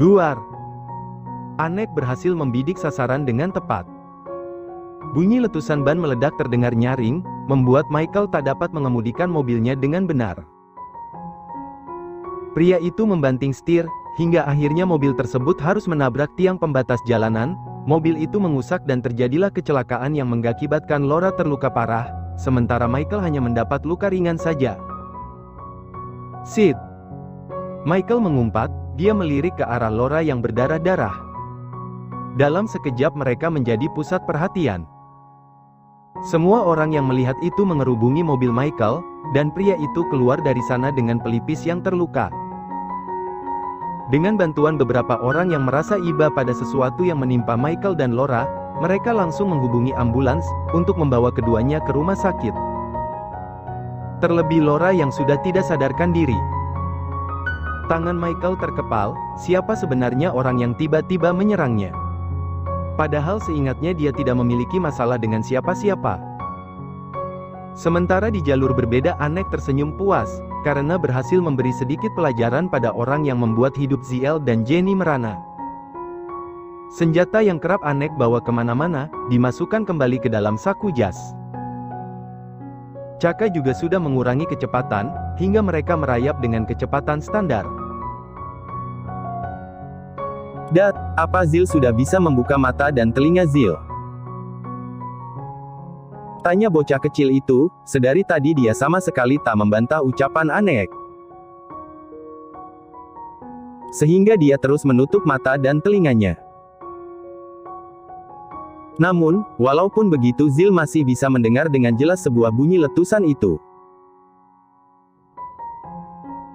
Duar. Anek berhasil membidik sasaran dengan tepat. Bunyi letusan ban meledak terdengar nyaring, membuat Michael tak dapat mengemudikan mobilnya dengan benar. Pria itu membanting setir, hingga akhirnya mobil tersebut harus menabrak tiang pembatas jalanan. Mobil itu mengusak dan terjadilah kecelakaan yang mengakibatkan Laura terluka parah, sementara Michael hanya mendapat luka ringan saja. "Sid!" Michael mengumpat, dia melirik ke arah Laura yang berdarah-darah. Dalam sekejap mereka menjadi pusat perhatian. Semua orang yang melihat itu mengerubungi mobil Michael, dan pria itu keluar dari sana dengan pelipis yang terluka. Dengan bantuan beberapa orang yang merasa iba pada sesuatu yang menimpa Michael dan Laura, mereka langsung menghubungi ambulans, untuk membawa keduanya ke rumah sakit. Terlebih Laura yang sudah tidak sadarkan diri. Tangan Michael terkepal, siapa sebenarnya orang yang tiba-tiba menyerangnya? Padahal seingatnya dia tidak memiliki masalah dengan siapa-siapa. Sementara di jalur berbeda Anek tersenyum puas, karena berhasil memberi sedikit pelajaran pada orang yang membuat hidup Ziel dan Jenny merana. Senjata yang kerap Anek bawa kemana-mana, dimasukkan kembali ke dalam saku jas. Chaka juga sudah mengurangi kecepatan, hingga mereka merayap dengan kecepatan standar. "Dad, apa Ziel sudah bisa membuka mata dan telinga Ziel?" tanya bocah kecil itu, sedari tadi dia sama sekali tak membantah ucapan Anek. Sehingga dia terus menutup mata dan telinganya. Namun, walaupun begitu Ziel masih bisa mendengar dengan jelas sebuah bunyi letusan itu.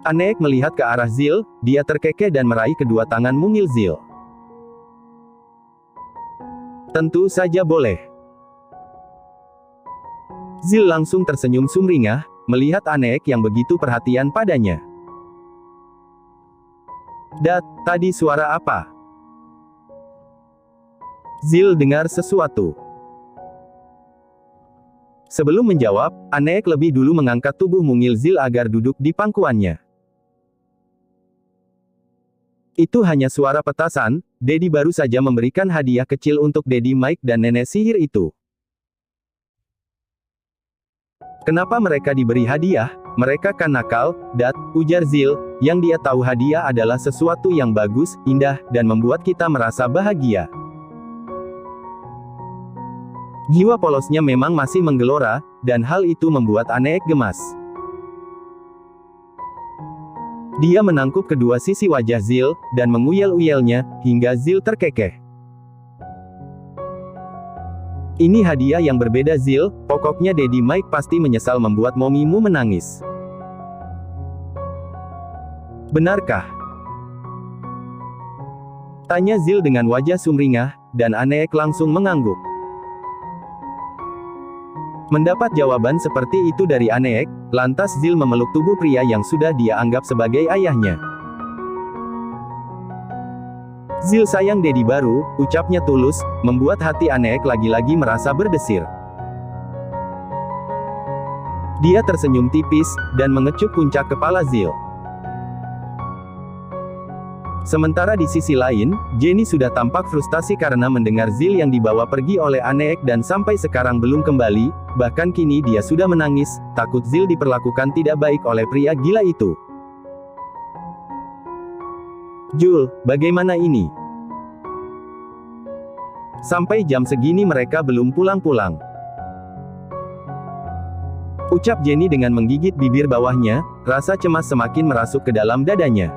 Anek melihat ke arah Ziel, dia terkekeh dan meraih kedua tangan mungil Ziel. "Tentu saja boleh." Ziel langsung tersenyum sumringah, melihat Anek yang begitu perhatian padanya. "Dad, tadi suara apa?" Ziel dengar sesuatu. Sebelum menjawab, Anek lebih dulu mengangkat tubuh mungil Ziel agar duduk di pangkuannya. "Itu hanya suara petasan, Daddy baru saja memberikan hadiah kecil untuk Daddy Mike dan nenek sihir itu." "Kenapa mereka diberi hadiah? Mereka kan nakal, Dad," ujar Ziel, yang dia tahu hadiah adalah sesuatu yang bagus, indah, dan membuat kita merasa bahagia. Jiwa polosnya memang masih menggelora, dan hal itu membuat Anek gemas. Dia menangkup kedua sisi wajah Ziel, dan menguyel-uyelnya, hingga Ziel terkekeh. "Ini hadiah yang berbeda Ziel, pokoknya Daddy Mike pasti menyesal membuat momimu menangis." "Benarkah?" tanya Ziel dengan wajah sumringah, dan Anek langsung mengangguk. Mendapat jawaban seperti itu dari Anek, lantas Ziel memeluk tubuh pria yang sudah dia anggap sebagai ayahnya. "Ziel sayang Daddy baru," ucapnya tulus, membuat hati Anek lagi-lagi merasa berdesir. Dia tersenyum tipis, dan mengecup puncak kepala Ziel. Sementara di sisi lain, Jenny sudah tampak frustasi karena mendengar Ziel yang dibawa pergi oleh Anek dan sampai sekarang belum kembali, bahkan kini dia sudah menangis, takut Ziel diperlakukan tidak baik oleh pria gila itu. "Jul, bagaimana ini? Sampai jam segini mereka belum pulang-pulang," ucap Jenny dengan menggigit bibir bawahnya, rasa cemas semakin merasuk ke dalam dadanya.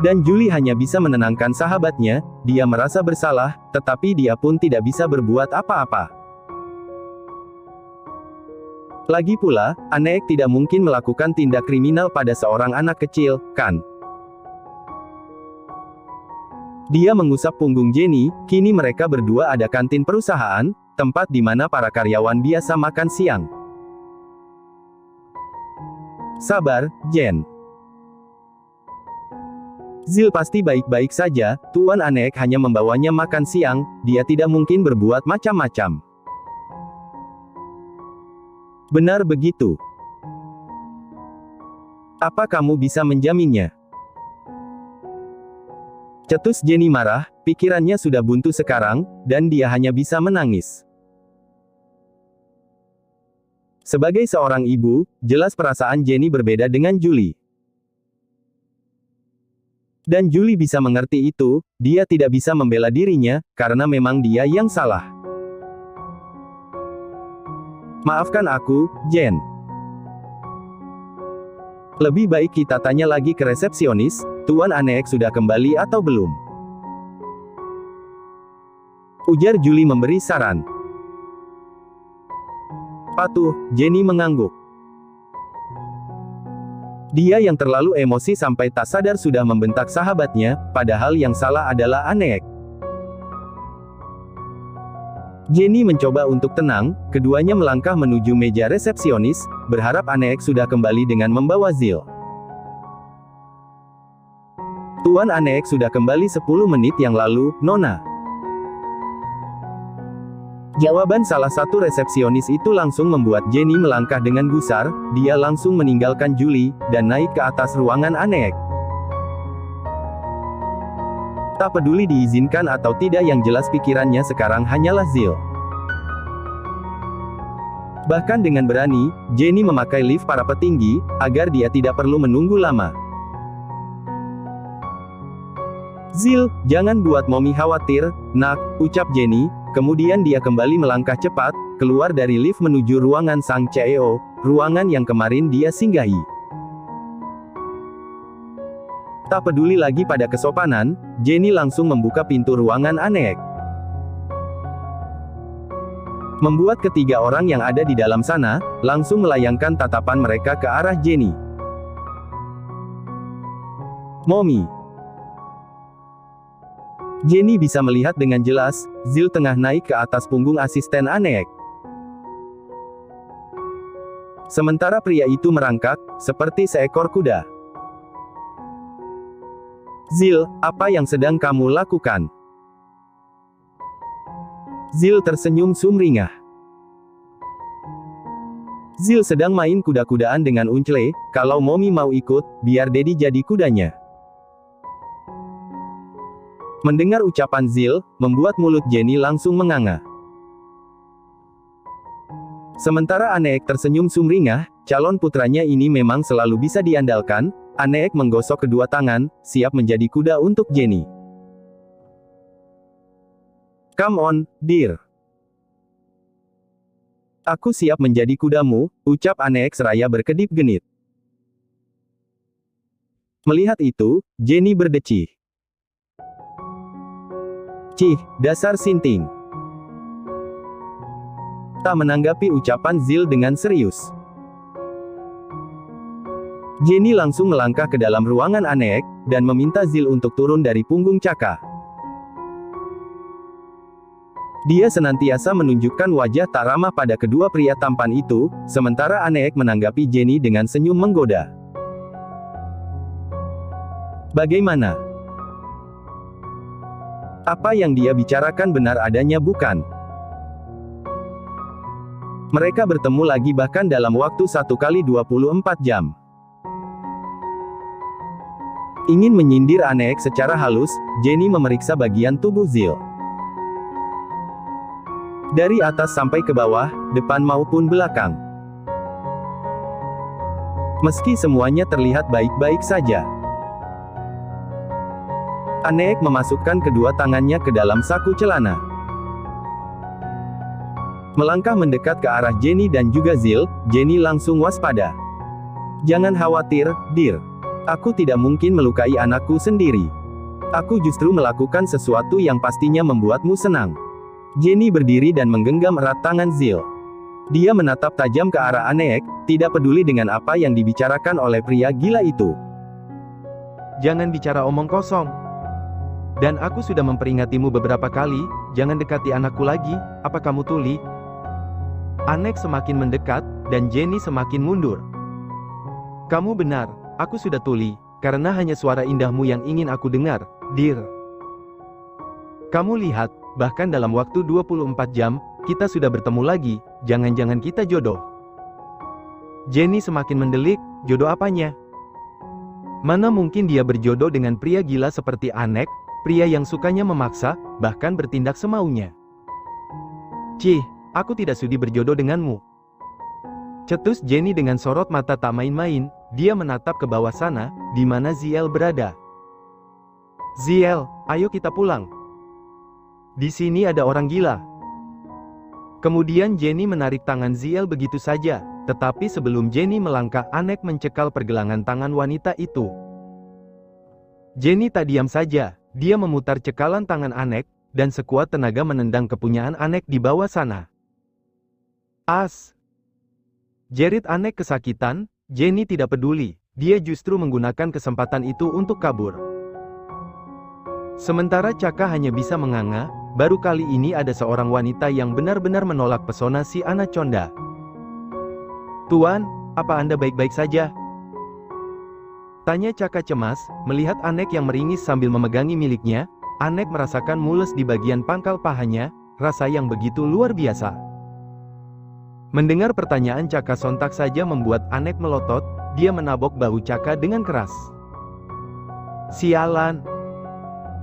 Dan Julie hanya bisa menenangkan sahabatnya, dia merasa bersalah, tetapi dia pun tidak bisa berbuat apa-apa. Lagi pula, Anek tidak mungkin melakukan tindak kriminal pada seorang anak kecil, kan? Dia mengusap punggung Jenny, kini mereka berdua ada kantin perusahaan, tempat di mana para karyawan biasa makan siang. "Sabar, Jen. Ziel pasti baik-baik saja, Tuan Anek hanya membawanya makan siang, dia tidak mungkin berbuat macam-macam." "Benar begitu. Apa kamu bisa menjaminnya?" Cetus Jenny marah, pikirannya sudah buntu sekarang, dan dia hanya bisa menangis. Sebagai seorang ibu, jelas perasaan Jenny berbeda dengan Julie. Dan Julie bisa mengerti itu, dia tidak bisa membela dirinya, karena memang dia yang salah. Maafkan aku, Jen. Lebih baik kita tanya lagi ke resepsionis, Tuan Aneek sudah kembali atau belum? Ujar Julie memberi saran. Patuh, Jenny mengangguk. Dia yang terlalu emosi sampai tak sadar sudah membentak sahabatnya, padahal yang salah adalah Aneek. Jenny mencoba untuk tenang, keduanya melangkah menuju meja resepsionis, berharap Aneek sudah kembali dengan membawa Zil. Tuan Aneek sudah kembali 10 menit yang lalu, Nona. Jawaban salah satu resepsionis itu langsung membuat Jenny melangkah dengan gusar, dia langsung meninggalkan Julie, dan naik ke atas ruangan Aneek. Tak peduli diizinkan atau tidak, yang jelas pikirannya sekarang hanyalah Zil. Bahkan dengan berani, Jenny memakai lift para petinggi, agar dia tidak perlu menunggu lama. Zil, jangan buat Mommy khawatir, nak, ucap Jenny, kemudian dia kembali melangkah cepat, keluar dari lift menuju ruangan sang CEO, ruangan yang kemarin dia singgahi. Tak peduli lagi pada kesopanan, Jenny langsung membuka pintu ruangan Aneek. Membuat ketiga orang yang ada di dalam sana, langsung melayangkan tatapan mereka ke arah Jenny. Mommy. Jenny bisa melihat dengan jelas, Zil tengah naik ke atas punggung asisten Aneek. Sementara pria itu merangkak, seperti seekor kuda. Zil, apa yang sedang kamu lakukan? Zil tersenyum sumringah. Zil sedang main kuda-kudaan dengan Unchle, kalau Mommy mau ikut, biar Daddy jadi kudanya. Mendengar ucapan Zil, membuat mulut Jenny langsung menganga. Sementara Aneek tersenyum sumringah, calon putranya ini memang selalu bisa diandalkan. Aneek menggosok kedua tangan, siap menjadi kuda untuk Jenny. Come on, dear. Aku siap menjadi kudamu, ucap Aneek seraya berkedip genit. Melihat itu, Jenny berdecih. Cih, dasar sinting. Tak menanggapi ucapan Zil dengan serius. Jenny langsung melangkah ke dalam ruangan Aneek, dan meminta Zil untuk turun dari punggung Caka. Dia senantiasa menunjukkan wajah tak ramah pada kedua pria tampan itu, sementara Aneek menanggapi Jenny dengan senyum menggoda. Bagaimana? Apa yang dia bicarakan benar adanya bukan? Mereka bertemu lagi bahkan dalam waktu 1 kali 24 jam. Ingin menyindir Aneek secara halus, Jenny memeriksa bagian tubuh Zil. Dari atas sampai ke bawah, depan maupun belakang. Meski semuanya terlihat baik-baik saja. Aneek memasukkan kedua tangannya ke dalam saku celana. Melangkah mendekat ke arah Jenny dan juga Zil, Jenny langsung waspada. Jangan khawatir, dear. Aku tidak mungkin melukai anakku sendiri. Aku justru melakukan sesuatu yang pastinya membuatmu senang. Jenny berdiri dan menggenggam erat tangan Zil. Dia menatap tajam ke arah Aneek, tidak peduli dengan apa yang dibicarakan oleh pria gila itu. Jangan bicara omong kosong. Dan aku sudah memperingatmu beberapa kali, jangan dekati anakku lagi, apa kamu tuli? Aneek semakin mendekat, dan Jenny semakin mundur. Kamu benar, aku sudah tuli, karena hanya suara indahmu yang ingin aku dengar, dear. Kamu lihat, bahkan dalam waktu 24 jam, kita sudah bertemu lagi, jangan-jangan kita jodoh. Jenny semakin mendelik, jodoh apanya? Mana mungkin dia berjodoh dengan pria gila seperti Aneek? pria yang sukanya memaksa, bahkan bertindak semaunya. "Cih, aku tidak sudi berjodoh denganmu," cetus Jenny dengan sorot mata tak main-main. Dia menatap ke bawah sana, di mana Ziel berada. "Ziel, ayo kita pulang. Di sini ada orang gila." Kemudian Jenny menarik tangan Ziel begitu saja, tetapi sebelum Jenny melangkah, Anek mencekal pergelangan tangan wanita itu. Jenny tak diam saja, dia memutar cekalan tangan Anek, dan sekuat tenaga menendang kepunyaan Anek di bawah sana. "As!" jerit Anek kesakitan. Jenny tidak peduli, dia justru menggunakan kesempatan itu untuk kabur. Sementara Caka hanya bisa menganga. Baru kali ini ada seorang wanita yang benar-benar menolak pesona si Anaconda. "Tuan, apa Anda baik-baik saja?" tanya Caka cemas, melihat Anek yang meringis sambil memegangi miliknya. Anek merasakan mules di bagian pangkal pahanya, rasa yang begitu luar biasa. Mendengar pertanyaan Caka sontak saja membuat Anek melotot, dia menabok bahu Caka dengan keras. "Sialan!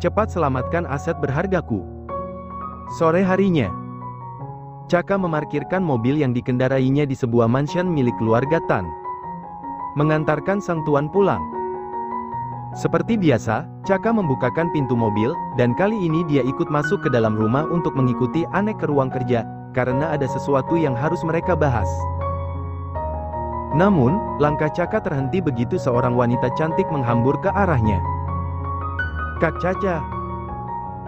Cepat selamatkan aset berhargaku." Sore harinya, Caka memarkirkan mobil yang dikendarainya di sebuah mansion milik keluarga Tan, mengantarkan sang tuan pulang. Seperti biasa, Caka membukakan pintu mobil, dan kali ini dia ikut masuk ke dalam rumah untuk mengikuti Anek ke ruang kerja, karena ada sesuatu yang harus mereka bahas. Namun, langkah Caka terhenti begitu seorang wanita cantik menghambur ke arahnya. "Kak Caca!"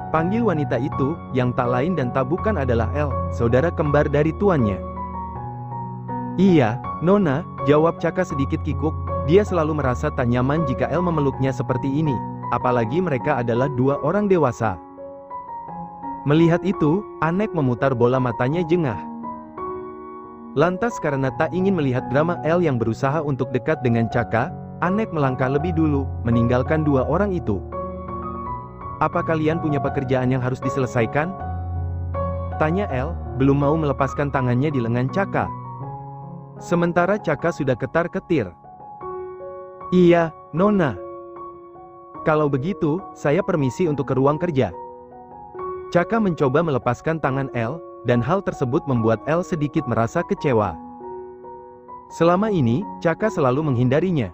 panggil wanita itu, yang tak lain dan tak bukan adalah El, saudara kembar dari tuannya. "Iya, Nona," jawab Caka sedikit kikuk. Dia selalu merasa tak nyaman jika El memeluknya seperti ini, apalagi mereka adalah dua orang dewasa. Melihat itu, Anek memutar bola matanya jengah. Lantas karena tak ingin melihat drama El yang berusaha untuk dekat dengan Caka, Anek melangkah lebih dulu, meninggalkan dua orang itu. "Apa kalian punya pekerjaan yang harus diselesaikan?" tanya El, belum mau melepaskan tangannya di lengan Caka. Sementara Caka sudah ketar-ketir. "Iya, Nona. Kalau begitu, saya permisi untuk ke ruang kerja." Caka mencoba melepaskan tangan El, dan hal tersebut membuat El sedikit merasa kecewa. Selama ini, Caka selalu menghindarinya.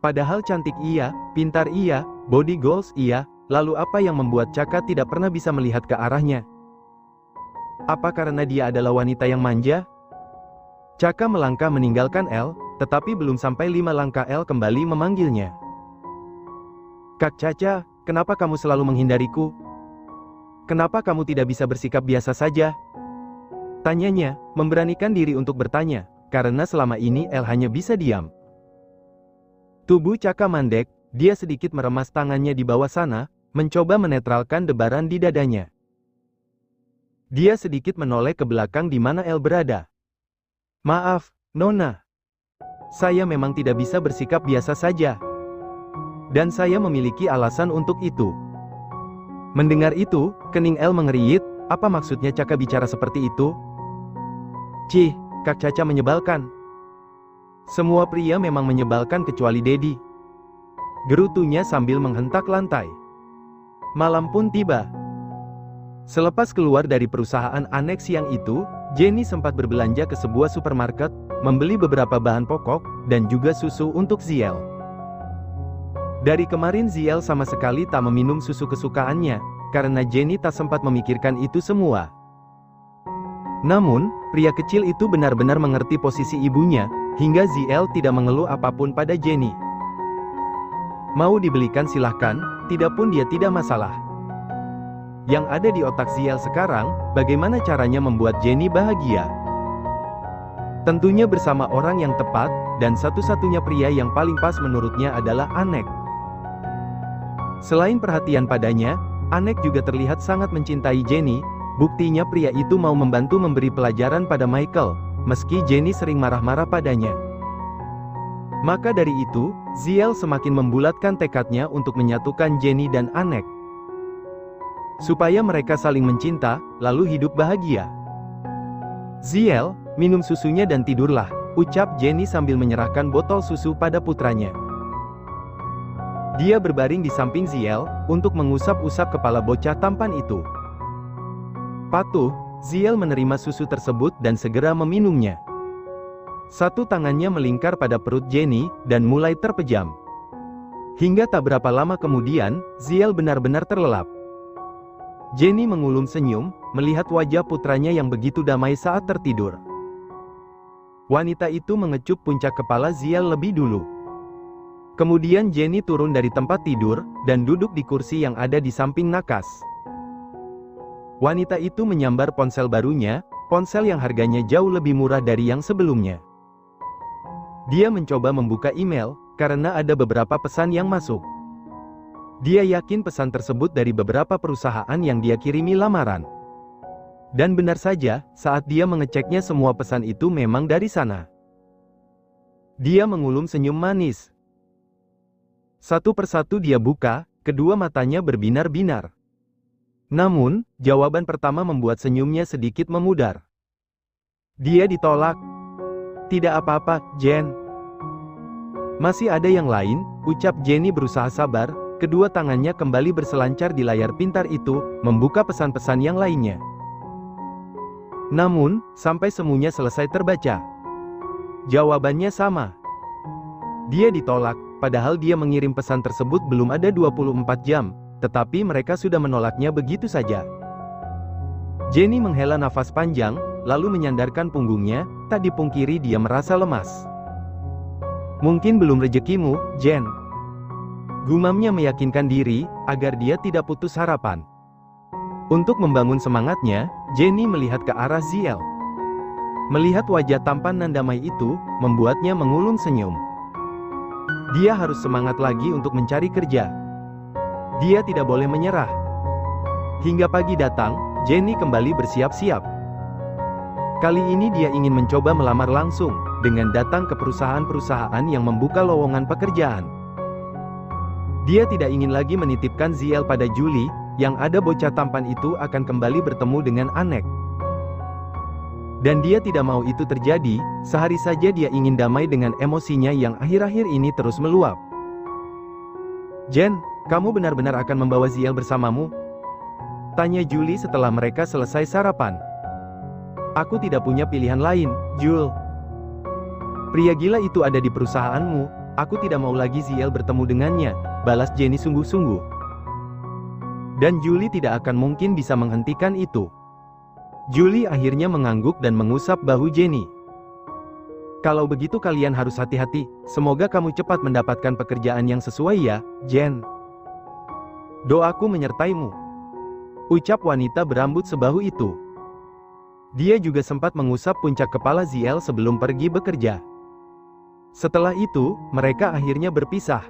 Padahal cantik iya, pintar iya, body goals iya, lalu apa yang membuat Caka tidak pernah bisa melihat ke arahnya? Apa karena dia adalah wanita yang manja? Caka melangkah meninggalkan El, tetapi belum sampai 5 langkah El kembali memanggilnya. "Kak Caca, kenapa kamu selalu menghindariku? Kenapa kamu tidak bisa bersikap biasa saja?" tanyanya, memberanikan diri untuk bertanya, karena selama ini El hanya bisa diam. Tubuh Caka mandek, dia sedikit meremas tangannya di bawah sana, mencoba menetralkan debaran di dadanya. Dia sedikit menoleh ke belakang di mana El berada. "Maaf, Nona. Saya memang tidak bisa bersikap biasa saja. Dan saya memiliki alasan untuk itu." Mendengar itu, kening El mengeriyit. Apa maksudnya Caka bicara seperti itu? "Cih, Kak Caca menyebalkan. Semua pria memang menyebalkan kecuali Dedi," gerutunya sambil menghentak lantai. Malam pun tiba. Selepas keluar dari perusahaan Anek siang itu, Jenny sempat berbelanja ke sebuah supermarket, membeli beberapa bahan pokok, dan juga susu untuk Ziel. Dari kemarin Ziel sama sekali tak meminum susu kesukaannya, karena Jenny tak sempat memikirkan itu semua. Namun, pria kecil itu benar-benar mengerti posisi ibunya, hingga Ziel tidak mengeluh apapun pada Jenny. Mau dibelikan silahkan, tidak pun dia tidak masalah. Yang ada di otak Ziel sekarang, bagaimana caranya membuat Jenny bahagia. Tentunya bersama orang yang tepat, dan satu-satunya pria yang paling pas menurutnya adalah Anek. Selain perhatian padanya, Anek juga terlihat sangat mencintai Jenny, buktinya pria itu mau membantu memberi pelajaran pada Michael, meski Jenny sering marah-marah padanya. Maka dari itu, Ziel semakin membulatkan tekadnya untuk menyatukan Jenny dan Anek. Supaya mereka saling mencinta, lalu hidup bahagia. "Ziel, minum susunya dan tidurlah," ucap Jenny sambil menyerahkan botol susu pada putranya. Dia berbaring di samping Ziel, untuk mengusap-usap kepala bocah tampan itu. Patuh, Ziel menerima susu tersebut dan segera meminumnya. Satu tangannya melingkar pada perut Jenny, dan mulai terpejam. Hingga tak berapa lama kemudian, Ziel benar-benar terlelap. Jenny mengulum senyum, melihat wajah putranya yang begitu damai saat tertidur. Wanita itu mengecup puncak kepala Ziel lebih dulu. Kemudian Jenny turun dari tempat tidur, dan duduk di kursi yang ada di samping nakas. Wanita itu menyambar ponsel barunya, ponsel yang harganya jauh lebih murah dari yang sebelumnya. Dia mencoba membuka email, karena ada beberapa pesan yang masuk. Dia yakin pesan tersebut dari beberapa perusahaan yang dia kirimi lamaran. Dan benar saja, saat dia mengeceknya semua pesan itu memang dari sana. Dia mengulum senyum manis. Satu persatu dia buka, kedua matanya berbinar-binar. Namun, jawaban pertama membuat senyumnya sedikit memudar. Dia ditolak. Tidak apa-apa, Jen. Masih ada yang lain, ucap Jenny berusaha sabar, kedua tangannya kembali berselancar di layar pintar itu, membuka pesan-pesan yang lainnya. Namun, sampai semuanya selesai terbaca, jawabannya sama. Dia ditolak, padahal dia mengirim pesan tersebut belum ada 24 jam, tetapi mereka sudah menolaknya begitu saja. Jenny menghela nafas panjang, lalu menyandarkan punggungnya, tak dipungkiri dia merasa lemas. Mungkin belum rezekimu, Jen. Gumamnya meyakinkan diri, agar dia tidak putus harapan. Untuk membangun semangatnya, Jenny melihat ke arah Ziel. Melihat wajah tampan nan damai itu, membuatnya mengulum senyum. Dia harus semangat lagi untuk mencari kerja. Dia tidak boleh menyerah. Hingga pagi datang, Jenny kembali bersiap-siap. Kali ini dia ingin mencoba melamar langsung, dengan datang ke perusahaan-perusahaan yang membuka lowongan pekerjaan. Dia tidak ingin lagi menitipkan Ziel pada Julie, yang ada bocah tampan itu akan kembali bertemu dengan Anek. Dan dia tidak mau itu terjadi, sehari saja dia ingin damai dengan emosinya yang akhir-akhir ini terus meluap. Jen, kamu benar-benar akan membawa Ziel bersamamu? Tanya Julie setelah mereka selesai sarapan. Aku tidak punya pilihan lain, Jul. Pria gila itu ada di perusahaanmu, aku tidak mau lagi Ziel bertemu dengannya, balas Jenny sungguh-sungguh. Dan Julie tidak akan mungkin bisa menghentikan itu. Julie akhirnya mengangguk dan mengusap bahu Jenny. Kalau begitu kalian harus hati-hati, semoga kamu cepat mendapatkan pekerjaan yang sesuai ya, Jen. Doaku menyertaimu. Ucap wanita berambut sebahu itu. Dia juga sempat mengusap puncak kepala Ziel sebelum pergi bekerja. Setelah itu, mereka akhirnya berpisah.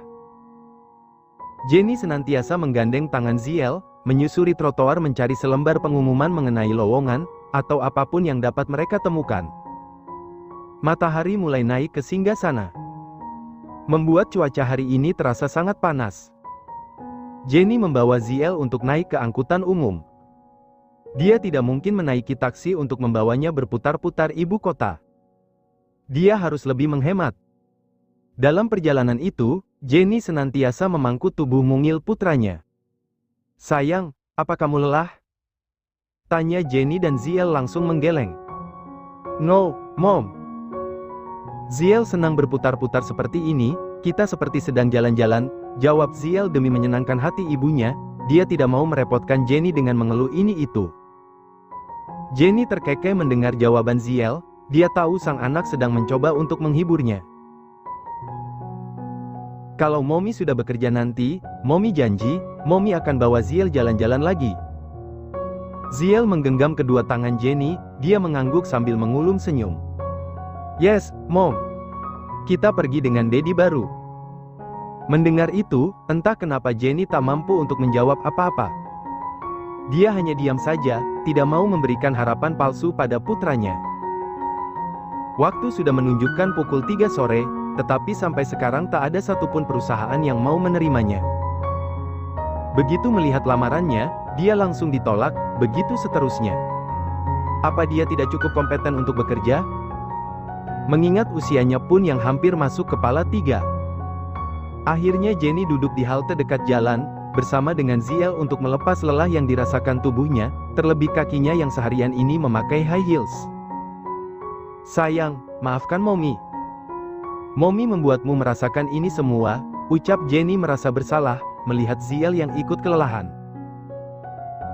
Jenny senantiasa menggandeng tangan Ziel, menyusuri trotoar mencari selembar pengumuman mengenai lowongan, atau apapun yang dapat mereka temukan. Matahari mulai naik ke singgasana. Membuat cuaca hari ini terasa sangat panas. Jenny membawa Ziel untuk naik ke angkutan umum. Dia tidak mungkin menaiki taksi untuk membawanya berputar-putar ibu kota. Dia harus lebih menghemat. Dalam perjalanan itu, Jenny senantiasa memangku tubuh mungil putranya. Sayang, apa kamu lelah? Tanya Jenny dan Ziel langsung menggeleng. No, Mom. Ziel senang berputar-putar seperti ini, kita seperti sedang jalan-jalan, jawab Ziel demi menyenangkan hati ibunya, dia tidak mau merepotkan Jenny dengan mengeluh ini itu. Jenny terkekeh mendengar jawaban Ziel, dia tahu sang anak sedang mencoba untuk menghiburnya. Kalau Mommy sudah bekerja nanti, Mommy janji, Mommy akan bawa Ziel jalan-jalan lagi. Ziel menggenggam kedua tangan Jenny, dia mengangguk sambil mengulum senyum. Yes, Mom. Kita pergi dengan Daddy baru. Mendengar itu, entah kenapa Jenny tak mampu untuk menjawab apa-apa. Dia hanya diam saja, tidak mau memberikan harapan palsu pada putranya. Waktu sudah menunjukkan pukul 3 sore, tetapi sampai sekarang tak ada satupun perusahaan yang mau menerimanya. Begitu melihat lamarannya, dia langsung ditolak, begitu seterusnya. Apa dia tidak cukup kompeten untuk bekerja? Mengingat usianya pun yang hampir masuk kepala 3. Akhirnya Jenny duduk di halte dekat jalan, bersama dengan Ziel untuk melepas lelah yang dirasakan tubuhnya, terlebih kakinya yang seharian ini memakai high heels. Sayang, maafkan Mommy. Mommy membuatmu merasakan ini semua, ucap Jenny merasa bersalah, melihat Ziel yang ikut kelelahan.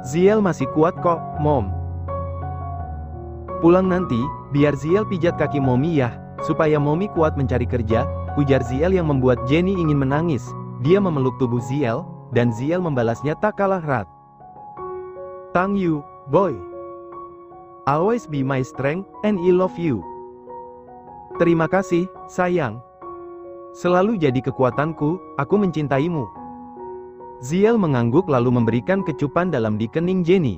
Ziel masih kuat kok, Mom. Pulang nanti, biar Ziel pijat kaki Mommy ya, supaya Mommy kuat mencari kerja, ujar Ziel yang membuat Jenny ingin menangis. Dia memeluk tubuh Ziel, dan Ziel membalasnya tak kalah erat. Thank you, boy. Always be my strength, and I love you. Terima kasih, sayang. Selalu jadi kekuatanku, aku mencintaimu. Ziel mengangguk lalu memberikan kecupan dalam di kening Jenny.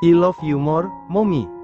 I love you more, Mommy.